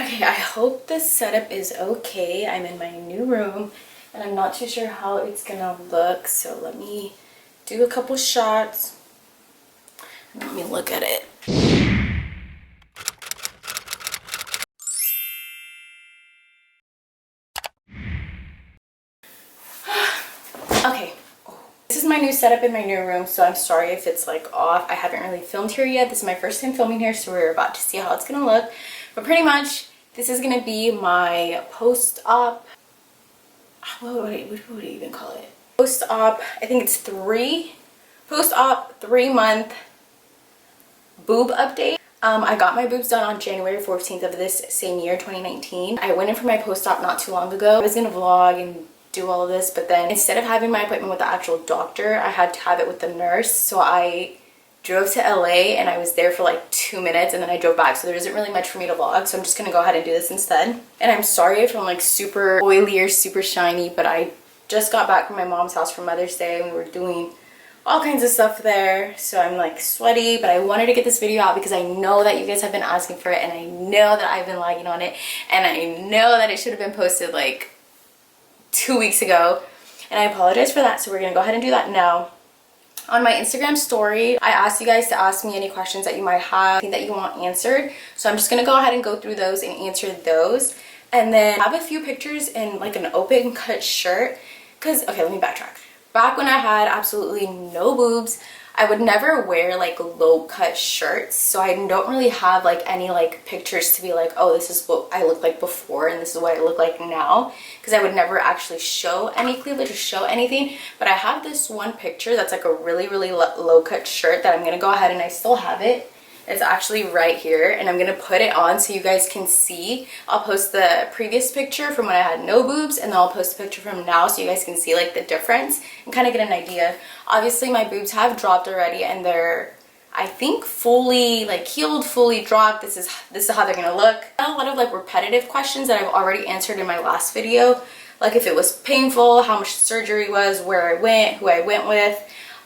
Okay, I hope this setup is okay. I'm in my new room and I'm not too sure how it's gonna look. So let me do a couple shots. Let me look at it. Okay, this is my new setup in my new room, so I'm sorry if it's like off. I haven't really filmed here yet. This is my first time filming here, so we're about to see how it's gonna look. But pretty much, this is gonna be my post-op. What would I even call it? Post-op, I think it's post-op 3-month boob update. I got my boobs done on January 14th of this same year, 2019. I went in for my post-op not too long ago. I was gonna vlog and do all of this, but then instead of having my appointment with the actual doctor, I had to have it with the nurse. So I drove to LA and I was there for like 2 minutes and then I drove back, so there isn't really much for me to vlog, so I'm just gonna go ahead and do this instead. And I'm sorry if I'm like super oily or super shiny, but I just got back from my mom's house for Mother's Day and we were doing all kinds of stuff there, so I'm like sweaty. But I wanted to get this video out because I know that you guys have been asking for it and I know that I've been lagging on it and I know that it should have been posted like 2 weeks ago, and I apologize for that. So we're gonna go ahead and do that now. On my Instagram story, I asked you guys to ask me any questions that you might have, that you want answered. So I'm just gonna go ahead and go through those and answer those. And then I have a few pictures in like an open cut shirt. Cause, okay, let me backtrack. Back when I had absolutely no boobs, I would never wear like low cut shirts. So I don't really have like any like pictures to be like, oh, this is what I looked like before and this is what I look like now. Because I would never actually show any cleavage or show anything. But I have this one picture that's like a really low cut shirt that I'm gonna go ahead and I still have it. It's actually right here and I'm gonna put it on so you guys can see. I'll post the previous picture from when I had no boobs and then I'll post a picture from now so you guys can see like the difference and kind of get an idea. Obviously my boobs have dropped already and they're, I think, fully like healed, fully dropped. This is how they're gonna look. A lot of like repetitive questions that I've already answered in my last video, like if it was painful, how much surgery was, where I went, who I went with.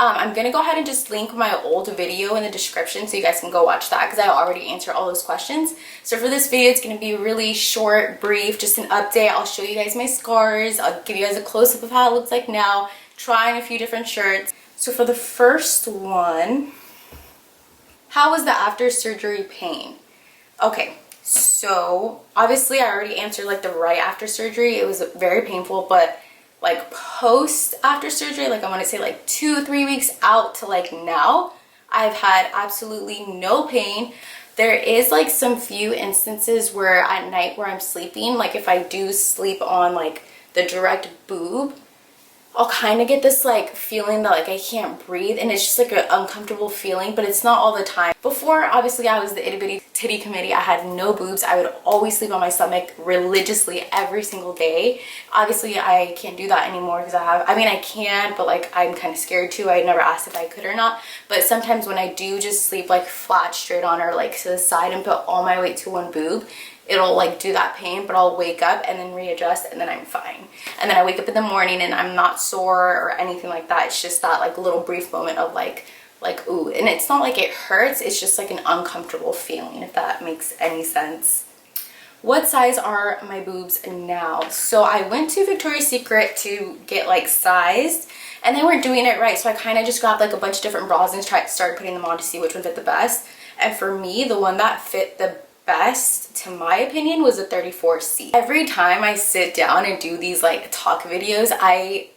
I'm gonna go ahead and just link my old video in the description so you guys can go watch that because I already answered all those questions. So for this video, it's gonna be really short, brief, just an update. I'll show you guys my scars. I'll give you guys a close-up of how it looks like now, trying a few different shirts. So for the first one, how was the after surgery pain? Okay, so obviously I already answered like the right after surgery. It was very painful, but like post after surgery, like I want to say like 2-3 weeks out to like now, I've had absolutely no pain. There is like some few instances where at night where I'm sleeping, like if I do sleep on like the direct boob, I'll kind of get this like feeling that like I can't breathe and it's just like an uncomfortable feeling, but it's not all the time. Before, obviously I was the itty bitty titty committee. I had no boobs. I would always sleep on my stomach religiously every single day. Obviously I can't do that anymore because I mean I can, but like I'm kind of scared too. I never asked if I could or not, but sometimes when I do just sleep like flat straight on or like to the side and put all my weight to one boob, it'll like do that pain, but I'll wake up and then readjust and then I'm fine. And then I wake up in the morning and I'm not sore or anything like that. It's just that like little brief moment of like ooh, and it's not like it hurts, it's just like an uncomfortable feeling, if that makes any sense. What size are my boobs now? So I went to Victoria's Secret to get like sized and they weren't doing it right. So I kind of just got like a bunch of different bras and started putting them on to see which one fit the best. And for me, the one that fit the best, to my opinion, was a 34C. Every time I sit down and do these like talk videos, I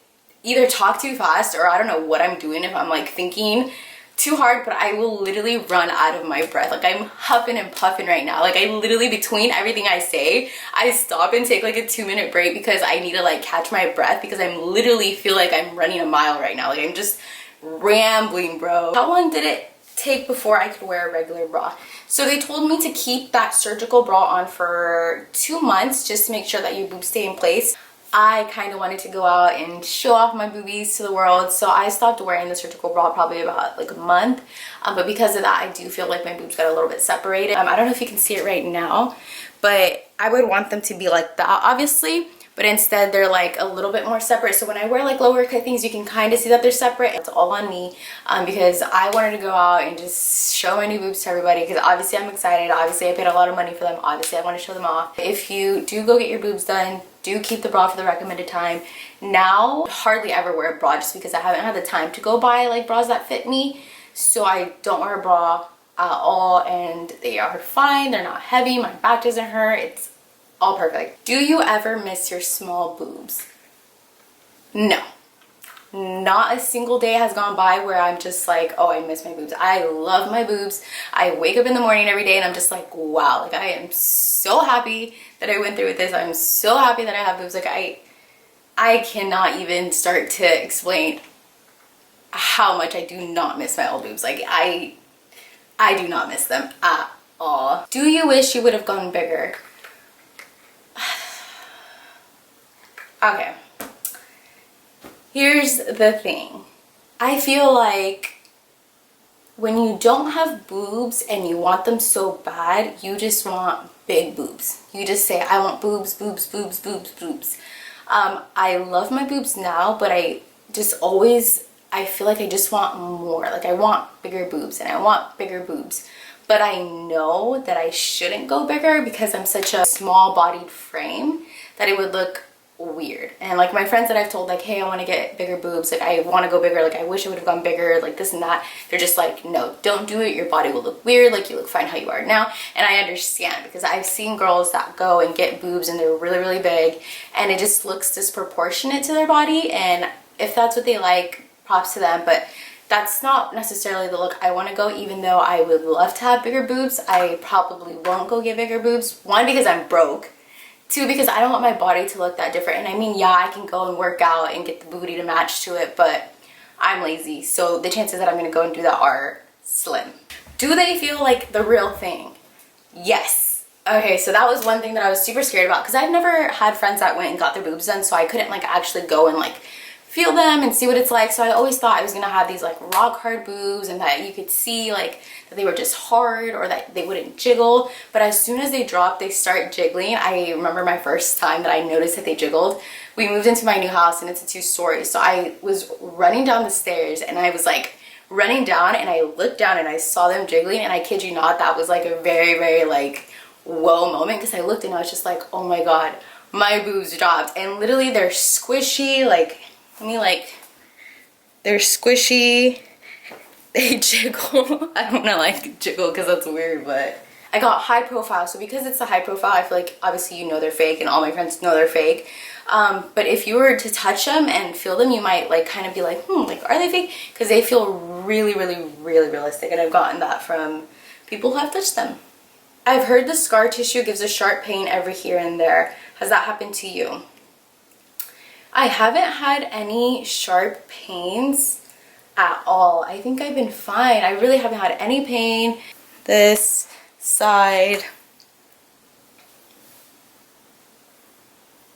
either talk too fast or I don't know what I'm doing, if I'm like thinking too hard, but I will literally run out of my breath. Like I'm huffing and puffing right now. Like I literally, between everything I say, I stop and take like a 2-minute break because I need to like catch my breath because I'm literally feel like I'm running a mile right now. Like I'm just rambling, bro. How long did it take before I could wear a regular bra? So they told me to keep that surgical bra on for 2 months just to make sure that your boobs stay in place. I kind of wanted to go out and show off my boobies to the world, so I stopped wearing the surgical bra probably about like a month. But because of that, I do feel like my boobs got a little bit separated. I don't know if you can see it right now, but I would want them to be like that, obviously. but instead they're like a little bit more separate. So when I wear like lower cut things, you can kind of see that they're separate. It's all on me because I wanted to go out and just show my new boobs to everybody, because obviously I'm excited. Obviously I paid a lot of money for them. Obviously I want to show them off. If you do go get your boobs done, do keep the bra for the recommended time. Now hardly ever wear a bra just because I haven't had the time to go buy like bras that fit me, so I don't wear a bra at all, and they are fine. They're not heavy, my back doesn't hurt, it's all perfect. Do you ever miss your small boobs? No, not a single day has gone by where I'm just like, oh, I miss my boobs. I love my boobs. I wake up in the morning every day and I'm just like, wow, like I am so happy that I went through with this. I'm so happy that I have boobs. Like I cannot even start to explain how much I do not miss my old boobs. Like I do not miss them at all. Do you wish you would have gone bigger? Okay, here's the thing. I feel like when you don't have boobs and you want them so bad, you just want big boobs. You just say, I want boobs, boobs, boobs, boobs, boobs. I love my boobs now, but I feel like I just want more. Like I want bigger boobs and I want bigger boobs. But I know that I shouldn't go bigger because I'm such a small bodied frame that it would look weird. And like my friends that I've told like, hey, I want to get bigger boobs, like I want to go bigger, like I wish I would have gone bigger, like this and that, they're just like, no, don't do it. Your body will look weird. Like you look fine how you are now. And I understand, because I've seen girls that go and get boobs and they're really, really big and it just looks disproportionate to their body. And if that's what they like, props to them, but that's not necessarily the look I want to go. Even though I would love to have bigger boobs, I probably won't go get bigger boobs. One, because I'm broke. Two, because I don't want my body to look that different. And I mean, yeah, I can go and work out and get the booty to match to it, but I'm lazy. So the chances that I'm going to go and do that are slim. Do they feel like the real thing? Yes. Okay, so that was one thing that I was super scared about, because I've never had friends that went and got their boobs done, so I couldn't like actually go and like feel them and see what it's like. So I always thought I was gonna have these like rock hard boobs and that you could see like that they were just hard or that they wouldn't jiggle. But as soon as they drop, they start jiggling. I remember my first time that I noticed that they jiggled. We moved into my new house and it's a 2-story. So I was running down the stairs and I was like running down and I looked down and I saw them jiggling, and I kid you not, that was like a very, very like whoa moment, because I looked and I was just like, oh my god, my boobs dropped. And literally they're squishy, like they're squishy, they jiggle. I don't know, like jiggle because that's weird, but I got high profile. So because it's a high profile, I feel like obviously you know they're fake and all my friends know they're fake. But if you were to touch them and feel them, you might like kind of be like, like are they fake? Because they feel really, really, really realistic. And I've gotten that from people who have touched them. I've heard the scar tissue gives a sharp pain every here and there. Has that happened to you? I haven't had any sharp pains at all. I think I've been fine. I really haven't had any pain. This side.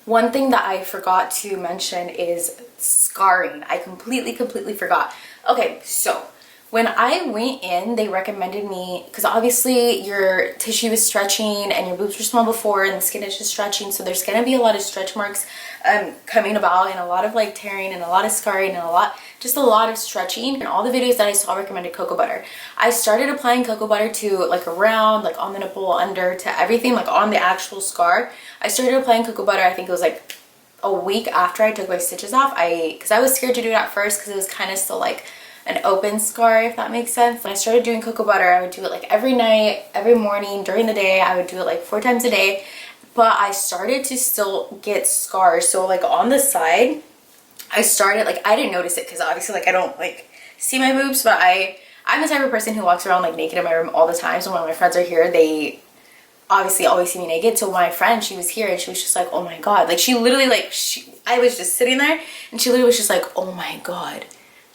One thing that I forgot to mention is scarring. I completely forgot. Okay, so when I went in, they recommended me, because obviously your tissue is stretching and your boobs were small before and the skin is just stretching, so there's going to be a lot of stretch marks coming about, and a lot of like tearing and a lot of scarring and a lot of stretching. And all the videos that I saw recommended cocoa butter. I started applying cocoa butter to like around, like on the nipple, under, to everything, like on the actual scar. I started applying cocoa butter, I think it was like a week after I took my stitches off. Because I was scared to do it at first because it was kind of still like an open scar, if that makes sense. When I started doing cocoa butter, I would do it like every night, every morning, during the day. I would do it like 4 times a day. But I started to still get scars. So like on the side, I started, like, I didn't notice it because obviously like I don't like see my boobs, but I'm the type of person who walks around like naked in my room all the time. So when my friends are here, they obviously always see me naked. So my friend, she was here and she was just like, oh my god, like she literally like I was just sitting there and she literally was just like, oh my god,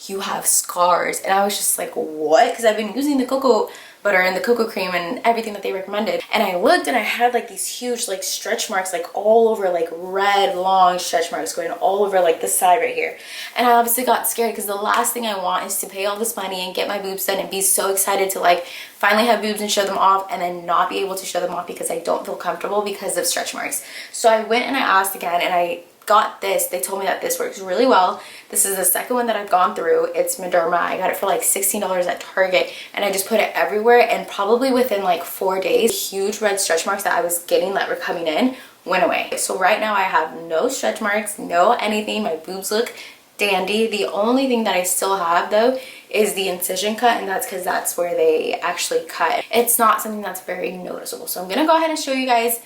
you have scars. And I was just like, what? Because I've been using the cocoa butter and the cocoa cream and everything that they recommended. And I looked and I had like these huge like stretch marks like all over, like red long stretch marks going all over like the side right here. And I obviously got scared because the last thing I want is to pay all this money and get my boobs done and be so excited to like finally have boobs and show them off and then not be able to show them off because I don't feel comfortable because of stretch marks. So I went and I asked again and I got this. They told me that this works really well. This is the second one that I've gone through. It's Mederma. I got it for like $16 at Target and I just put it everywhere, and probably within like 4 days, huge red stretch marks that I was getting that were coming in went away. So right now I have no stretch marks, no anything. My boobs look dandy. The only thing that I still have though is the incision cut, and that's because that's where they actually cut. It's not something that's very noticeable. So I'm gonna go ahead and show you guys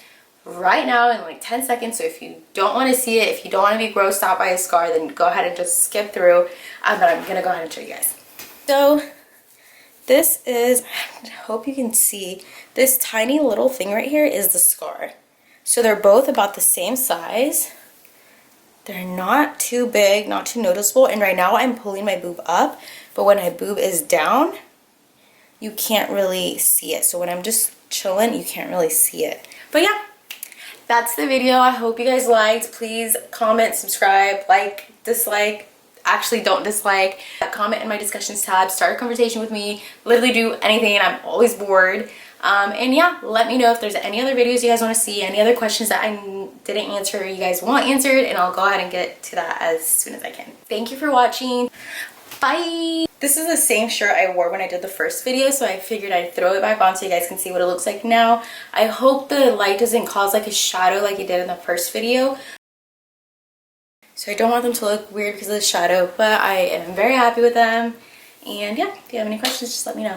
right now in like 10 seconds. So if you don't want to see it, if you don't want to be grossed out by a scar, then go ahead and just skip through. But I'm gonna go ahead and show you guys. So this is, I hope you can see, this tiny little thing right here is the scar. So they're both about the same size. They're not too big, not too noticeable. And right now I'm pulling my boob up, but when my boob is down, you can't really see it. So when I'm just chilling, you can't really see it. But yeah, that's the video. I hope you guys liked. Please comment, subscribe, like, dislike. Actually, don't dislike. Comment in my discussions tab. Start a conversation with me. Literally do anything. I'm always bored. And yeah, let me know if there's any other videos you guys want to see, any other questions that I didn't answer you guys want answered, and I'll go ahead and get to that as soon as I can. Thank you for watching. Bye! This is the same shirt I wore when I did the first video, so I figured I'd throw it back on so you guys can see what it looks like now. I hope the light doesn't cause like a shadow like it did in the first video. So I don't want them to look weird because of the shadow, but I am very happy with them. And yeah, if you have any questions, just let me know.